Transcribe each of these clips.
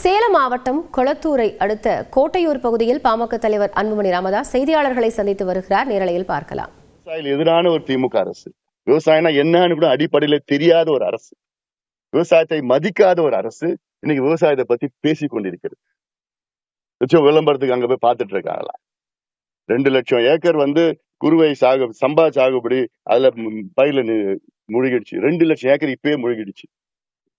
சேலம் மாவட்டம் கொளத்தூரை அடுத்த கோட்டையூர் பகுதியில் பாமக தலைவர் அன்புமணி ராமதாஸ் செய்தியாளர்களை சந்தித்து வருகிறார். நேரலையில் பார்க்கலாம். எதிரான ஒரு திமுக அரசு, விவசாயம்னா என்னன்னு கூட அடிப்படையில தெரியாத ஒரு அரசு, விவசாயத்தை மதிக்காத ஒரு அரசு இன்னைக்கு விவசாயத்தை பத்தி பேசிக் கொண்டிருக்கிறது. விளம்பரத்துக்கு அங்க போய் பார்த்துட்டு இருக்காங்களா? 2 லட்சம் ஏக்கர் குறுவை சம்பா சாகுபடி அதுல பயில முழுகிடுச்சு. 2 லட்சம் ஏக்கர் இப்பயே முழுகிடுச்சு.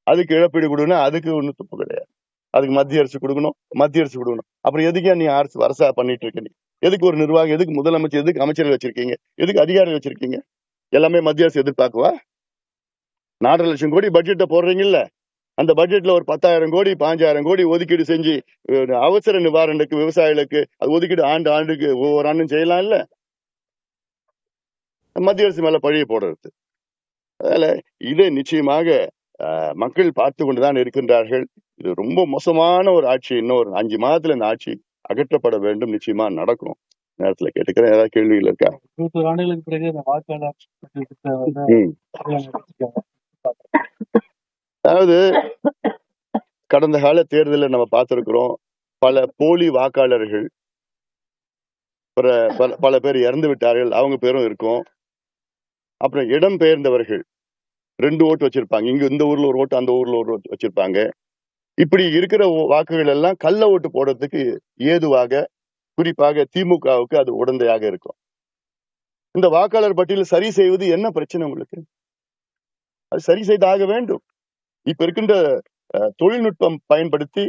அதுக்கு இழப்பீடு கொடுக்கணும், அதுக்கு ஒன்றும் தப்பு கிடையாது. அதுக்கு மத்திய அரசு கொடுக்கணும். அப்புறம் எதுக்கே நீ அரசா பண்ணிட்டு இருக்க? நீ எதுக்கு ஒரு நிர்வாகம், எதுக்கு முதலமைச்சர், எதுக்கு அமைச்சர்கள் வச்சிருக்கீங்க, எதுக்கு அதிகாரிகள் வச்சிருக்கீங்க? எல்லாமே மத்திய அரசு எதிர்பார்க்குவா? 4 லட்சம் கோடி பட்ஜெட்டை போடுறீங்கல்ல, அந்த பட்ஜெட்ல ஒரு 10,000 கோடி 5,000 கோடி ஒதுக்கீடு செஞ்சு அவசர நிவாரணத்துக்கு விவசாயிகளுக்கு அது ஒதுக்கீடு ஆண்டுக்கு ஒவ்வொரு ஆண்டும் செய்யலாம் இல்ல? மத்திய அரசு மேல பழிய போடுறது. அதனால இதை நிச்சயமாக மக்கள் பார்த்து கொண்டுதான் இருக்கின்றார்கள். இது ரொம்ப மோசமான ஒரு ஆட்சி. இன்னும் ஒரு 5 மாதத்துல இந்த ஆட்சி அகற்றப்பட வேண்டும். நிச்சயமா நடக்கும். நேரத்துல கேட்டுக்கிறேன். ஏதாவது கேள்விகள் இருக்கா? 100 ஆண்டுகளுக்கு பிறகு இந்த வாக்காளர் அதாவது கடந்த கால தேர்தலில் நம்ம பார்த்திருக்கிறோம். பல போலி வாக்காளர்கள், பல பேர் இறந்து விட்டார்கள். அவங்க பேரும் இருக்கும். அப்புறம் இடம் பெயர்ந்தவர்கள் 2 ஓட்டு வச்சிருப்பாங்க. இங்க இந்த ஊர்ல ஒரு ஓட்டு, அந்த ஊர்ல ஒரு ஓட்டு வச்சிருப்பாங்க. இப்படி இருக்கிற வாக்குகள் எல்லாம் கள்ள ஓட்டு போடுறதுக்கு ஏதுவாக, குறிப்பாக திமுகவுக்கு அது உடந்தையாக இருக்கும். இந்த வாக்காளர் பட்டியல் சரி செய்வது என்ன பிரச்சனை உங்களுக்கு? அது சரி செய்தாக வேண்டும். இப்ப இருக்கின்ற தொழில்நுட்பம் பயன்படுத்தி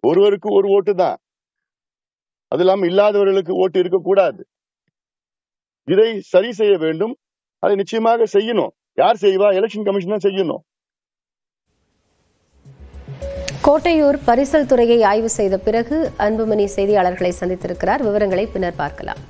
ஒருவருக்கு ஒரு ஓட்டு தான், அது இல்லாம இல்லாதவர்களுக்கு ஓட்டு இருக்கக்கூடாது. இதை சரி செய்ய வேண்டும். அதை நிச்சயமாக செய்யணும். யார் செய்வா? எலெக்ஷன் கமிஷன் தான் செய்யணும். கோட்டையூர் பரிசல் துறையை ஆய்வு செய்த பிறகு அன்புமணி செய்தியாளர்களை சந்தித்திருக்கிறார். விவரங்களை பின்னர் பார்க்கலாம்.